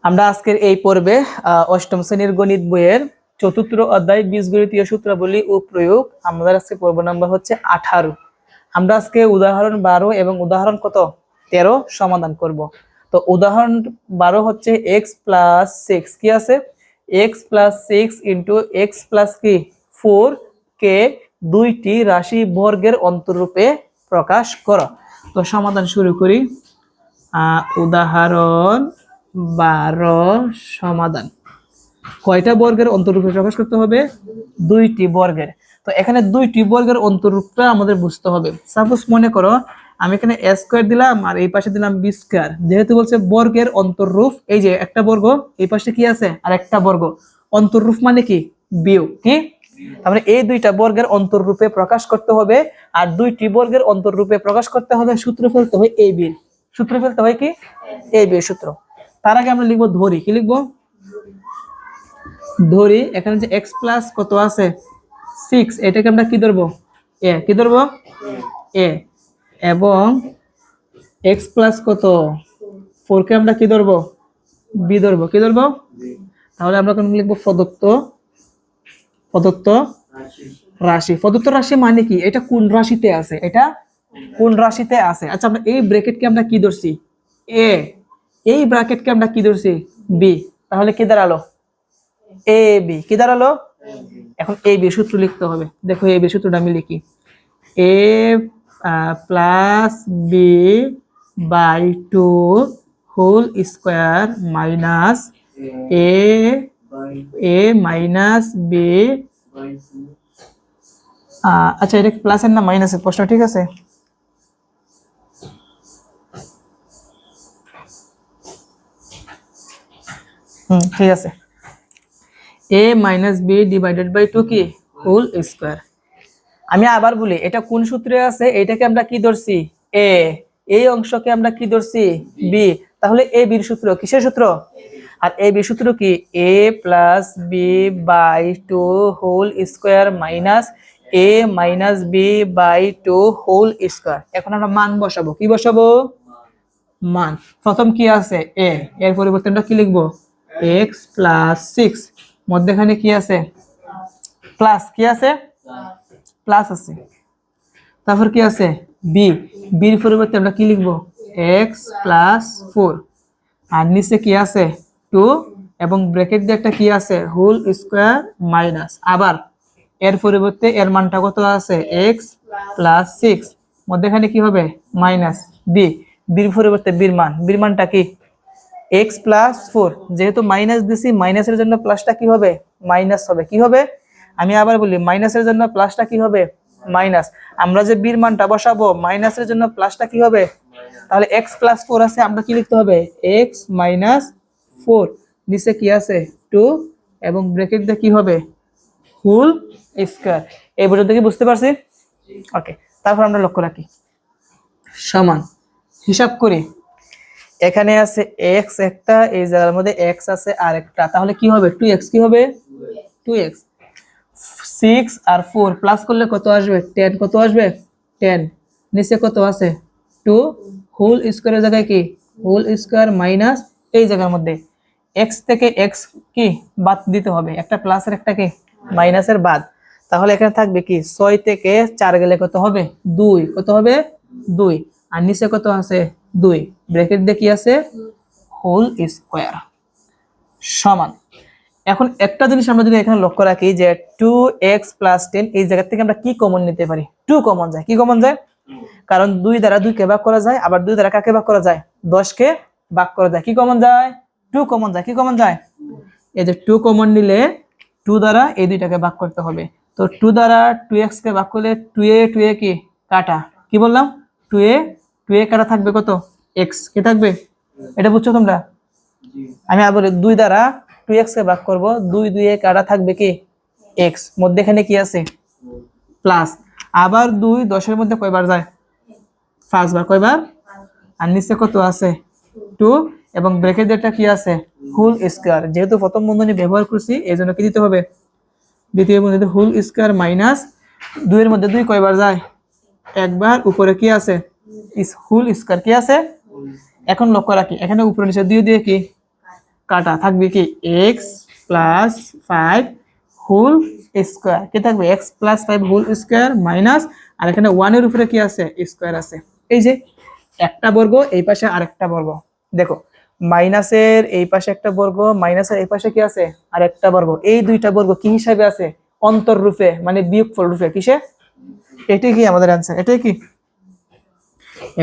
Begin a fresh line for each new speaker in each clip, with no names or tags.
আমরা আজকের এই পর্বে অষ্টম শ্রেণীর গণিত বইয়ের চতুর্থ অধ্যায় বীজগণিতীয় সূত্রাবলী ও প্রয়োগ। আমাদের আজকে পর্ব নাম্বার হচ্ছে 18। আমরা আজকে উদাহরণ 12 এবং উদাহরণ কত 13 সমাধান করব। তো উদাহরণ 12 হচ্ছে এক্স প্লাস 6 কি আছে, x plus 6 into x plus কি 4 কে দুইটি রাশি বর্গের অন্তরূপে প্রকাশ করো। তো সমাধান শুরু করি। উদাহরণ 12 সমাধান। কয়টা বর্গের অন্তরূপে প্রকাশ করতে হবে? দুইটি বর্গের। তো এখানে দুইটি বর্গের অন্তরূপটা আমাদের বুঝতে হবে। সাপোজ মনে করো আমি এখানে a স্কয়ার দিলাম আর এই পাশে দিলাম b স্কয়ার। যেহেতু বলছে বর্গের অন্তররূপ, এই যে একটা বর্গ, এই পাশে কি আছে আর একটা বর্গ, অন্তররূপ মানে কি বিয়োগ, কি তারপরে এই দুইটা বর্গের অন্তররূপে প্রকাশ করতে হবে। আর দুইটি বর্গের অন্তররূপে প্রকাশ করতে হবে সূত্র ফেলতে হয় a b, সূত্র ফেলতে হয় কি a b সূত্র। তার আগে আমরা লিখবো ধরি, কি লিখবো ধরি। এখানে যে x প্লাস কত আছে 6, এটাকে আমরা কি ধরবো a, কি ধরবো a, এবং x প্লাস কত 4 কে আমরা কি ধরবো b ধরবো, কি ধরবো। তাহলে আমরা কোন লিখবো প্রদত্ত রাশি। প্রদত্ত রাশি মানে কি, এটা কোন রাশিতে আছে, এটা কোন রাশিতে আছে। আচ্ছা আমরা এই ব্র্যাকেটকে আমরা কি ধরছি a, এই ব্র্যাকেটকে আমরা কি ধরছি b, তাহলে কি দাঁড়ালো এ বি, কি দাঁড়ালো। এখন এ বি সূত্র লিখতে হবে। দেখো এ বি সূত্রটা আমি লিখি, A plus B by 2 whole square minus A minus B. আচ্ছা এটা প্লাসের না মাইনাসের প্রশ্ন, ঠিক আছে। ঠিক আছে, a minus B divided by 2 কি হোল স্কয়ার। আমি আবার বলি এটা কোন সূত্রে আছে, এটাকে আমরা কি ধরছি a, এই অংশকে আমরা কি ধরছি b, তাহলে a b এর সূত্র কিসের সূত্র। আর a b এর সূত্র কি a plus B by 2 whole square minus a minus B by 2 whole square. এখন আমরা মান বসাবো, কি বসাবো মান। প্রথম কি আছে a, এর পরিবর্তে আমরা কি লিখবো x প্লাস 6, মধ্যখানে কি আছে প্লাস, কি আছে প্লাস আছে। তারপর কি আছে বি, বির পরিবর্তে আমরা কি লিখবো x প্লাস 4, আর নিচে কি আছে 2 এবং ব্র্যাকেট দিয়ে একটা কি আছে হোল স্কয়ার মাইনাস, আবার এর পরিবর্তে এর মানটা কত আছে x প্লাস 6, মধ্যখানে কি হবে মাইনাস বি, বির পরিবর্তে বির মানটা কি x প্লাস 4, যেহেতু মাইনাস দিছি মাইনাসের জন্য প্লাসটা কি হবে মাইনাস হবে, কি হবে। আমি আবার বলি মাইনাসের জন্য প্লাসটা কি হবে মাইনাস। আমরা যে বির মানটা বসাবো মাইনাসের জন্য প্লাসটা কি হবে, তাহলে x প্লাস 4 আছে, আমরা কি লিখতে হবে x মাইনাস 4, নিচে কি আছে 2 এবং ব্র্যাকেট দিয়ে কি হবে হোল স্কয়ার। এই পর্যন্ত কি বুঝতে পারছি? ওকে, তারপর আমরা লক্ষ্য রাখি সমান হিসাব করি। এখানে আছে x একটা, এই জায়গার মধ্যে x আছে আর একটা, তাহলে কি হবে 2x, কি হবে 2x। 6 আর 4 প্লাস করলে কত আসবে 10, কত আসবে 10, নিচে কত আছে 2 হোল স্কয়ারের জায়গায় কি হোল স্কয়ার মাইনাস এই জায়গার মধ্যে x থেকে x কি বাদ দিতে হবে, একটা প্লাসের একটা কি মাইনাসের বাদ। তাহলে এখানে থাকবে কি 6 থেকে 4 গেলে কত হবে 2, কত হবে 2, আর নিচে কত আছে 2, ব্র্যাকেট দিয়ে কি আছে হোল স্কয়ার সমান। এখন একটা জিনিস আমরা যদি এখানে লক্ষ্য রাখি যে 2x প্লাস 10, এই জায়গা থেকে আমরা কি কমন নিতে পারি 2 কমন যায়, কি কমন যায়, কারণ 2 দ্বারা 2 কে ভাগ করা যায়, আবার 2 দ্বারা কাকে ভাগ করা যায় 10 কে ভাগ করা যায়, কি কমন যায় 2 কমন যায়, কি কমন যায়। এই যে 2 কমন নিলে 2 দ্বারা এই দুইটাকে ভাগ করতে হবে। তো 2 দ্বারা 2x কে ভাগ করলে 2a কি কাটা, কি বললাম 2a কাটা থাকবে কত x, কি থাকবে, এটা বুঝছো তোমরা। আমি আবার 2 দ্বারা 2x কে ভাগ করব, 2 2 এ কাটা থাকবে কি x, মধ্যখানে কি আছে প্লাস, আবার 2 10 এর মধ্যে কয়বার যায় 5 বার, কয়বার, আর নিচে কত আছে 2 এবং ব্র্যাকেট এটা কি আছে হোল স্কয়ার। যেহেতু প্রথম বন্ধনী ব্যবহার করছি এইজন্য কি দিতে হবে দ্বিতীয় বন্ধনীতে হোল স্কয়ার মাইনাস 2 এর মধ্যে 2 কয়বার যায় একবার, উপরে কি আছে হোল স্কয়ার কি আছে। এখন লক্ষ্য রাখি এখানে উপরে নিচে 2 দিয়ে কি কাটা থাকবে কি এক্স প্লাস 5 হোল স্কোয়ার, কি থাকবে X plus 5 whole square minus, আর এখানে 1 এর উপরে কি আছে স্কোয়ার আছে। এই যে একটা বর্গ এই পাশে আরেকটা বর্গ, দেখো মাইনাসের এই পাশে একটা বর্গ, মাইনাসের এই পাশে কি আছে আরেকটা বর্গ, এই দুইটা বর্গ কি হিসাবে আছে অন্তররূপে, মানে বিয়োগফল রূপে। কিসে? এটাই কি আমাদের অ্যান্সার, এটাই কি,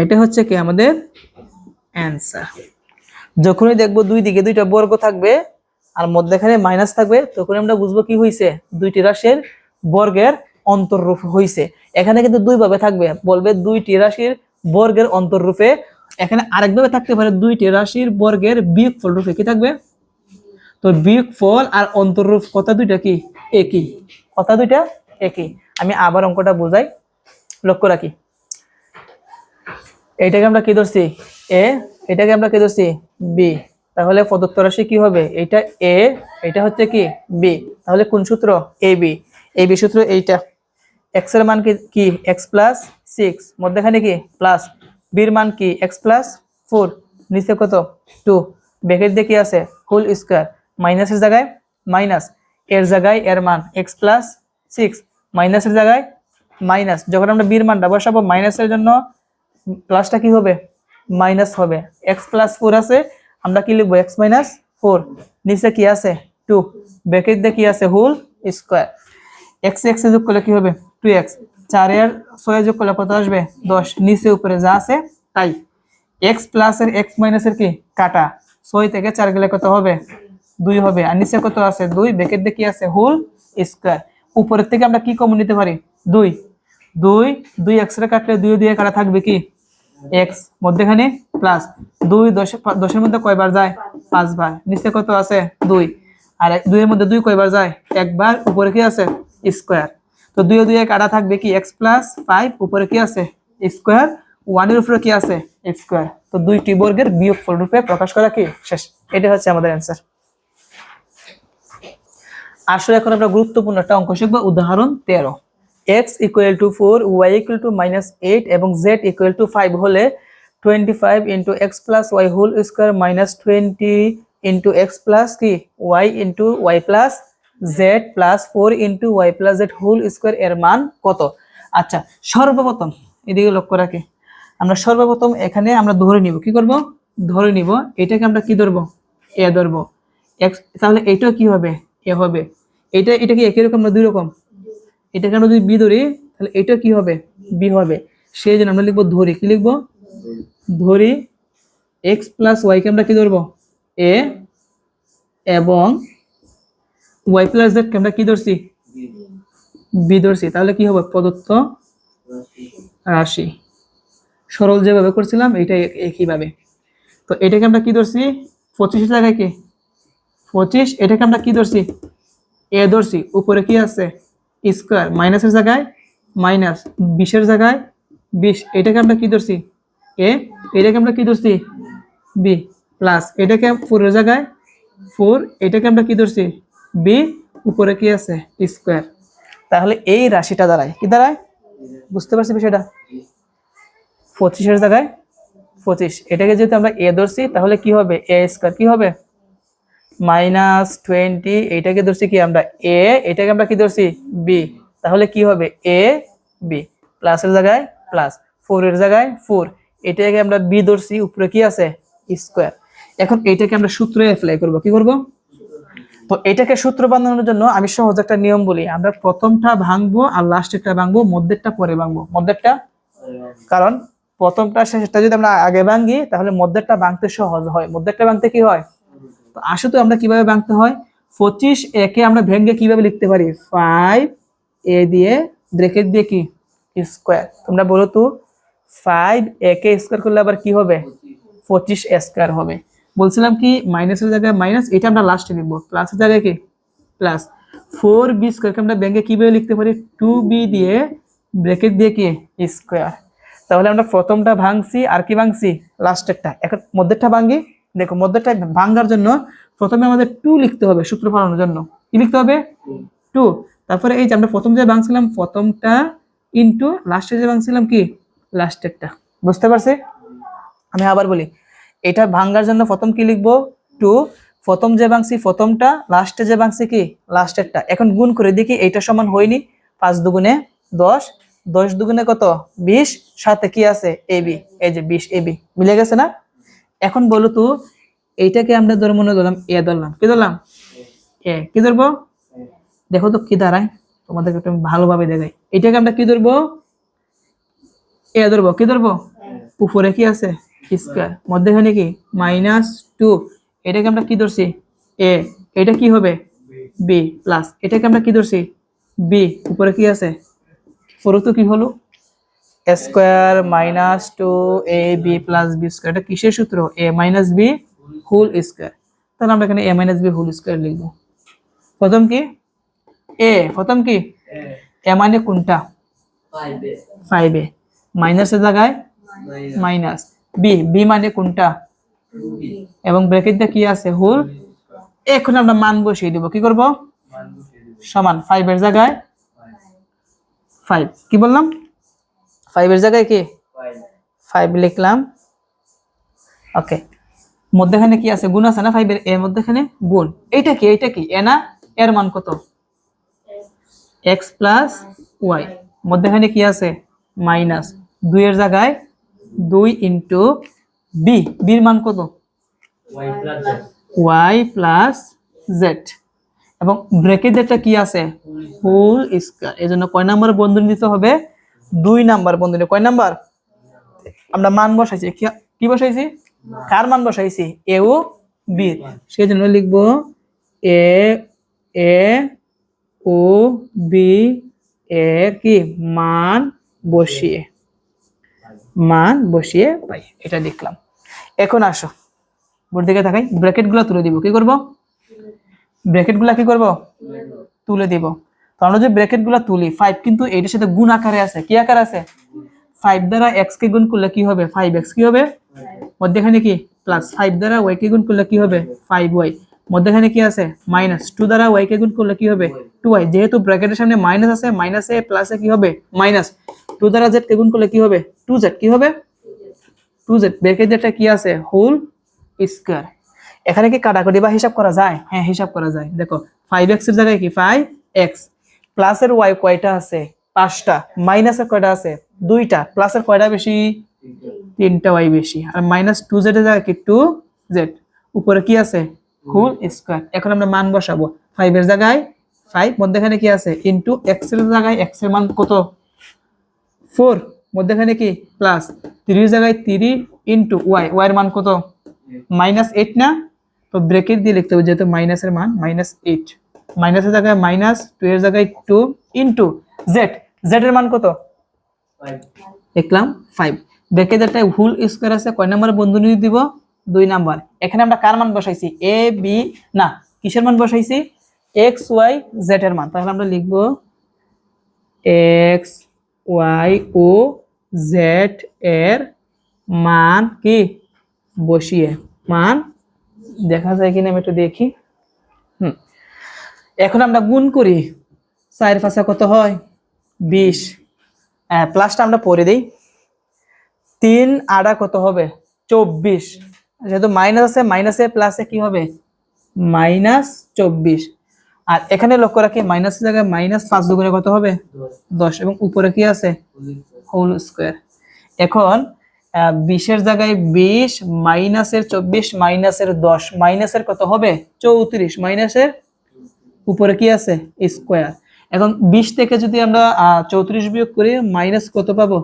এটা হচ্ছে কি আমাদের অ্যান্সার। যখনই দেখবো দুই দিকে দুইটা বর্গ থাকবে আর মধ্যখানে মাইনাস থাকবে, তখন আমরা বুঝবো কি হইছে দুইটি রাশির বর্গের অন্তররূপ হইছে। এখানে কিন্তু দুই ভাবে থাকবে, বলবে দুইটি রাশির বর্গের অন্তররূপে। এখানে আরেকভাবে থাকতে পারে দুইটি রাশির বর্গের বিয়োগফল রূপে। কি থাকবে? তো বিয়োগফল আর অন্তররূপ কথা দুইটা কি একই, কথা দুইটা একই। আমি আবার অঙ্কটা বোঝাই, লক্ষ্য রাখি। এইটাকে আমরা কি ধরছি এ, এটাকে আমরা কি ধরছি বি, তাহলে প্রদত্ত রাশি কি হবে এটা এ, এটা হচ্ছে কি বি। তাহলে কোন সূত্র? এ বি, এই বি সূত্র এইটা। এক্স এর মান কি এক্স প্লাস 6, মধ্যখানে কি প্লাস, বির মান কি এক্স প্লাস 4, নিচে কত 2, ব্র্যাকেট দিয়ে কি আছে হোল স্কয়ার, মাইনাসের জায়গায় মাইনাস, এর জায়গায় এর মান এক্স প্লাস 6, মাইনাসের জায়গায় মাইনাস। যখন আমরা বির মানটা বসাবো মাইনাসের জন্য প্লাসটা কি হবে মাইনাস হবে, এক্স প্লাস 4 আছে, আমরা কি লিখবো এক্স মাইনাস 4, নিচে কি আছে 2, ব্র্যাকেট দিয়ে কি আছে হোল স্কয়ার। এক্স এক্স যোগ করলে কি হবে 2x, 4 এর 6 যোগ করলে কত আসবে 10, নিচে উপরে যা আছে তাই। x প্লাস এর x মাইনাস এর কি কাটা, 6 থেকে 4 গেলে কত হবে 2 হবে, আর নিচে কত আছে 2, ব্র্যাকেট দিয়ে কি আছে হোল স্কয়ার। উপরের থেকে আমরা কি কমন নিতে পারি 2, 2x এর কাটলে 2 দিয়ে কাটা থাকবে কি x, মধ্যখানে প্লাস 2, 10 এর মধ্যে কয়বার যায় 5 বার, নিচে কত আছে 2, আর 2 এর মধ্যে 2 কয়বার যায় একবার, উপরে কি আছে স্কয়ার। তো 2 2 কাটা থাকবে কি x প্লাস 5, উপরে কি আছে স্কয়ার, 1 এর উপরে কি আছে স্কয়ার। তো দুইটি বর্গের বিয়োগফল রূপে প্রকাশ করা কি শেষ। এটা হচ্ছে আমাদের অ্যানসার। আসলে এখন আমরা গুরুত্বপূর্ণ একটা অঙ্ক শিখব, উদাহরণ 13। x = 4, y = -8 এবং z = 5 হলে 25 × x + y whole square minus 20 × x plus কি y × y plus z plus 4 × y plus z whole square এর মান কত? আচ্ছা, সর্বপ্রথম এদিকে লক্ষ্য রাখি, আমরা সর্বপ্রথম এখানে আমরা ধরে নিব, কি করব ধরে নিব, এটাকে আমরা কি ধরব এ ধরব x, তাহলে এটাও কি হবে এ হবে, এটা কি একই রকম না দুই রকম? এটাকে আমরা যদি বি ধরি তাহলে এটা কি হবে বি হবে, সেই জন্য আমরা লিখবো ধরি, কি লিখবো ধরি x প্লাস y কে আমরা কি ধরবো এ, এবং y প্লাস z কে আমরা কি ধরছি বি ধরছি। তাহলে কি হবে প্রদত্ত রাশি, সরল যেভাবে করছিলাম এটা একইভাবে। তো এটাকে আমরা কি ধরছি 25 এর জায়গায় কি 25, এটাকে আমরা কি ধরছি এ ধরছি, উপরে কি আছে স্কয়ার, মাইনাসের জায়গায় মাইনাস, 20 এর জায়গায় 20, এটাকে আমরা কি ধরছি এ, এটাকে আমরা কি ধরছি বি, প্লাস এটাকে 4 এর জায়গায় 4, এটাকে আমরা কি ধরছি বি, উপরে কি আছে স্কয়ার। তাহলে এই রাশিটা দাঁড়ায় কি দাঁড়ায়, বুঝতে পারছি বিষয়টা? 25 এর জায়গায় 25, এটাকে যেহেতু আমরা এ ধরছি তাহলে কি হবে এ স্কয়ার, কি হবে -20, এটাকে ধরছি কি আমরা এ, এটাকে আমরা কি ধরছি বি, তাহলে কি হবে এ বি, প্লাসের জায়গায় প্লাস, 4 এর জায়গায় 4, এটাকে আমরা বি ধরছি, উপরে কি আছে স্কয়ার। এখন এটাকে আমরা সূত্রে অ্যাপ্লাই করব, কি করব? তো এটাকে সূত্র বানানোর জন্য আমি সহজ একটা নিয়ম বলি, আমরা প্রথমটা ভাঙবো আর লাস্টেরটা ভাঙবো, মধ্যেরটা পরে ভাঙবো, মধ্যেরটা, কারণ প্রথমটা শেষটা যদি আমরা আগে ভাঙি তাহলে মধ্যেরটা ভাঙতে সহজ হয়, মধ্যেরটা ভাঙতে কি হয়। তো আসলে তো আমরা কিভাবে ভাঙতে হয়, 25 একে আমরা ভেঙে কিভাবে লিখতে পারি 5 এ দিয়ে ব্র্যাকেট দিয়ে কি স্কয়ার, তোমরা বলো তো 5 একে স্কয়ার করলে আবার কি হবে 25 স্কয়ার হবে। বলছিলাম কি মাইনাসের জায়গায় মাইনাস, এটা আমরা লাস্টে লিখব, প্লাসের জায়গায় কি প্লাস, 4b স্কয়ারকে আমরা ভেঙে কিভাবে লিখতে পারি 2b দিয়ে ব্র্যাকেট দিয়ে কি স্কয়ার। তাহলে আমরা প্রথমটা ভাঙছি আর কি ভাঙছি লাস্টেরটা, এখন মধ্যেরটা ভাঙি। দেখো মধ্যেরটা ভাঙার জন্য প্রথমে আমাদের 2 লিখতে হবে, সূত্র ফলানোর জন্য কি লিখতে হবে 2, তারপরে এই যে আমরা প্রথম যে ভাঙছিলাম প্রথমটা ইনটু লাস্টে যে ভাঙছিলাম কি লাস্টেরটা, বুঝতে পারছি? আমি আবার বলি, এটা ভাঙার জন্য প্রথম কি লিখবো 2, প্রথম যে ভাঙছি প্রথমটা, লাস্টে যে ভাঙছি কি লাস্টেরটা। এখন গুণ করে দেখি এইটা সমান হয়নি। 5 দুগুণে 10, 10 দুগুণে কত 20, সাথে কি আছে ab, এই যে 20 ab মিলে গেছে না। এখন বলো তো এইটাকে আমরা ধরে মনে ধরলাম এ, ধরলাম কি ধরলাম এ, কি ধরবো দেখো তো কি দাঁড়ায়, তোমাদেরকে একটু ভালোভাবে দেখাই। এটাকে আমরা কি ধরবো এ ধরবো, কি ধরবো উপরে কি আছে স্কয়ার, মধ্যখানে কি -2, এটাকে আমরা কি ধরছি এ, এটা কি হবে বি প্লাস, এটাকে আমরা কি ধরছি বি, উপরে কি আছে 4, তো কি হলো a square -2 ab plus b square. এটা কিসের সূত্র a minus b whole square. তাহলে আমরা এখানে a minus b whole square লিখবো। প্রথম কি a, প্রথম কি a মানে কোনটা 5a, মাইনাসের জায়গায় মাইনাস, বি, বি মানে কোনটা এবং ব্র্যাকেটটা কি আছে হোল। এখন আমরা মান বসিয়ে দিব, কি করব সমান 5 এর জায়গায় 5, কি বললাম 5 এর জায়গায় কি 5 লিখলাম। ওকে, মধ্যখানে কি আছে গুণ আছে না 5 এর, এর মধ্যখানে গুণ। এইটা কি এ না, এর মান কত x প্লাস y, মধ্যখানে কি আছে মাইনাস, 2 এর জায়গায় 2 ইনটু বি, বির মান কত y প্লাস z, এবং ব্র্যাকেটটা কি আছে হোল স্কয়ার। এজন্য কয় নাম্বার বন্ধনী দিতে হবে 2 নাম্বার বন্ধনী। কয় নাম্বার আমরা মান বসাইছি, কি বসাইছি কার মান বসাইছি এ ও বি, সেজন্য লিখবো এ এ ও বি এর কি মান বসিয়ে পাই, এটা লিখলাম। এখন আসো বোর্ড দিকে তাকাই, ব্র্যাকেট গুলা তুলে দিব, কি করব ব্র্যাকেট গুলা কি করব তুলে দিব। তো আমরা যে ব্র্যাকেট গুলা তুলি 5 কিন্তু এটার সাথে গুণ আকারে আছে, কি আকার আছে 5 দ্বারা x কে গুণ করলে কি হবে 5x, কি হবে মধ্যখানে কি প্লাস, 5 দ্বারা y কে গুণ করলে কি হবে 5y, মধ্যখানে কি আছে -2 দ্বারা y কে গুণ করলে কি হবে 2y, যেহেতু ব্র্যাকেটের সামনে মাইনাস আছে, মাইনাসে প্লাসে কি হবে মাইনাস, 2 দ্বারা z কে গুণ করলে কি হবে 2z, কি হবে 2z, ব্র্যাকেটটা কি আছে হোল স্কয়ার। এখানে কি কাটাকুটি বা হিসাব করা যায়, হ্যাঁ হিসাব করা যায়। দেখো 5x এর জায়গায় কি 5x, প্লাসের y কয়টা আছে 5টা, মাইনাসের কয়টা আছে 2টা, প্লাসের কয়টা বেশি 3টা y বেশি, আর -2z এর জায়গায় কি 2z, উপরে কি আছে হোল স্কয়ার। এখন আমরা মান বসাবো 5 এর জায়গায় 5, মধ্যখানে কি আছে ইনটু x এর জায়গায় x এর মান কত 4, মধ্যখানে কি প্লাস, 3 এর জায়গায় 3 ইনটু y, y এর মান কত -8 না, তো ব্র্যাকেট দিয়ে লিখতে হবে যেহেতু মাইনাসের মান -8, মাইনাসের জায়গায় -2 এর জায়গায় 2 ইনটু z, z এর মান কত 5 লিখলাম 5, ব্র্যাকেটটা হোল স্কয়ার আছে, কয় নাম্বার বন্ধনী দিব 2 নাম্বার। এখানে আমরা কার মান বসাইছি a b না, কিসের মান বসাইছি x y z এর মান। তাহলে আমরা লিখব x y ও z এর মান কি বসিয়ে, মান দেখা যায় কিনা আমি একটু দেখি। এখন আমরা গুণ করি, 4 5 কত হয় 20, প্লাসটা আমরা পরে দেই, 3 8 কত হবে 24, যেহেতু মাইনাস আছে মাইনাসে প্লাসে কি হবে -24, আর এখানে লক্ষ্য রাখি মাইনাসের জায়গায় -5 দুগুণে কত হবে 10, এবং উপরে কি আছে হোল স্কয়ার। এখন 20 এর জায়গায় 20, মাইনাসের 24, মাইনাসের 10, মাইনাসের কত হবে 34, মাইনাসের উপরে কি আছে স্কয়ার। এখন 20 থেকে যদি আমরা 34 বিয়োগ করি মাইনাস কত পাবো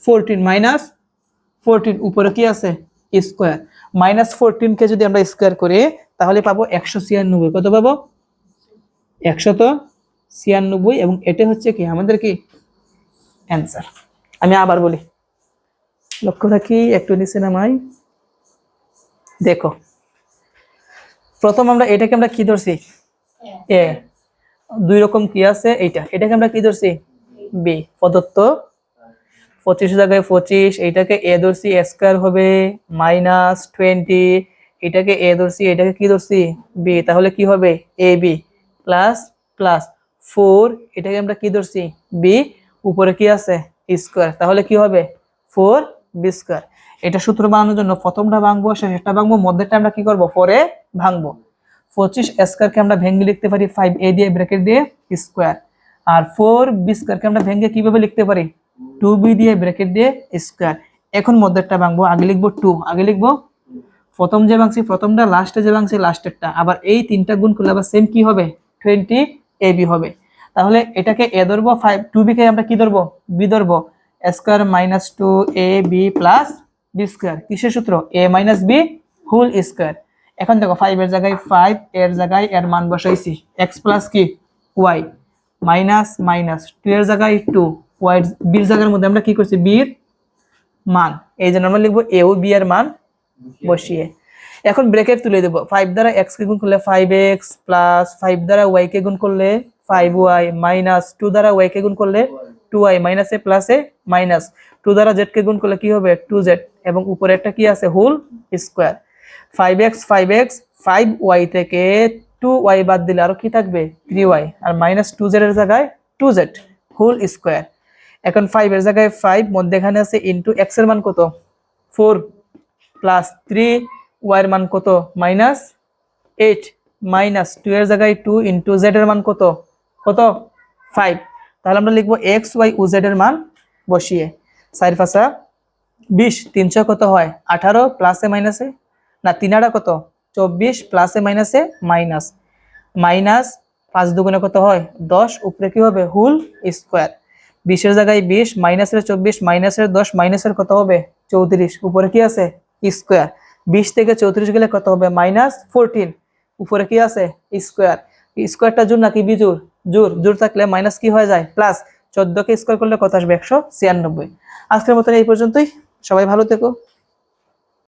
14, -14, উপরে কি আছে স্কয়ার, -14 কে যদি আমরা স্কয়ার করি তাহলে পাবো 196, কত পাবো 196, এবং এটা হচ্ছে কি আমাদের কি অ্যানসার। আমি আবার বলি, লক্ষ্য রাখি একটু নিচে নামাই, দেখো প্রথম আমরা এটাকে আমরা কি ধরছি এ, 2 রকম কি আছে এটাকে আমরা কি ধরছি বি, প্রদত্ত 25 জায়গায় 25, এটাকে এ ধরছি a স্কয়ার হবে -20, এটাকে এ ধরছি, এটাকে কি ধরছি বি, তাহলে কি হবে এ বি প্লাস প্লাস 4, এটাকে আমরা কি ধরছি বি, উপরে কি আছে স্কয়ার, তাহলে কি হবে 4b স্কয়ার। এটা সূত্র বানানোর জন্য প্রথমটা ভাঙবো, শেষটা ভাঙবো, মধ্যেরটা আমরা কি করব পরে ভাঙবো। 25 স্কয়ারকে আমরা ভেঙে লিখতে পারি 5a দিয়ে ব্র্যাকেট দিয়ে স্কয়ার, আর 4b স্কয়ারকে আমরা ভেঙে কিভাবে লিখতে পারি 2b দিয়ে ব্র্যাকেট দিয়ে স্কয়ার। এখন মধ্যেরটা ভাঙবো, আগে লিখবো 2, আগে লিখবো প্রথম যে ভাঙছি প্রথমটা, লাস্টে যে ভাঙছি লাস্টেরটা, আবার এই তিনটা গুণ করলে আবার সেম কি হবে 20ab হবে। তাহলে এটাকে a ধরবো, 2b কে আমরা কি ধরবো b ধরবো, square minus 2ab plus b square, কিসের সূত্র a minus b whole square. এখন দেখো 5 এর জায়গায় 5, এর জায়গায় এর মান বসাইছি x প্লাস কি y, মাইনাস মাইনাস 2 এর জায়গায় 2, y b এর জায়গার মধ্যে আমরা কি করছি b এর মান, এই জন্য আমরা লিখবো a ও b এর মান বসিয়ে। এখন ব্র্যাকেট তুলে দেব, 5 দ্বারা x কে গুণ করলে 5x প্লাস 5 দ্বারা y কে গুণ করলে 5y মাইনাস 2 দ্বারা y কে গুণ করলে 2y minus a plus a minus 2 দ্বারা z কে গুণ করলে কি হবে 2z, এবং উপরে একটা কি আছে হোল স্কয়ার। 5x 5y থেকে 2y বাদ দিলে আরো কি থাকবে 3y, আর মাইনাস 2z এর জায়গায় 2z হোল স্কয়ার। এখন 5 এর জায়গায় 5, মধ্যখানে আছে ইনটু x এর মান কত 4 প্লাস 3y এর মান কত মাইনাস 8, মাইনাস 2 এর জায়গায় 2 ইনটু z এর মান কত 5। তাহলে আমরা লিখবো x y ও z এর মান বসিয়ে। 4 5 20, 300 কত হয় 18 প্লাসে মাইনাসে, না 3 8 কত 24 প্লাসে মাইনাসে মাইনাস, মাইনাস 5 দুগুণে কত হয় 10, উপরে কি হবে হোল স্কয়ার। 20 এর জায়গায় 20, মাইনাসের 24, মাইনাসের 10, মাইনাসের কত হবে 34, উপরে কি আছে স্কয়ার। 20 থেকে 34 গেলে কত হবে মাইনাস 14, উপরে কি আছে স্কয়ার। স্কয়ারটা জোড় নাকি বিজোড়, জোড়, জোড় থাকলে মাইনাস কি হয়ে যায় প্লাস, 14 কে স্কয়ার করলে কত আসবে 196। আজকের মতন এই পর্যন্তই, সবাই ভালো থেকো।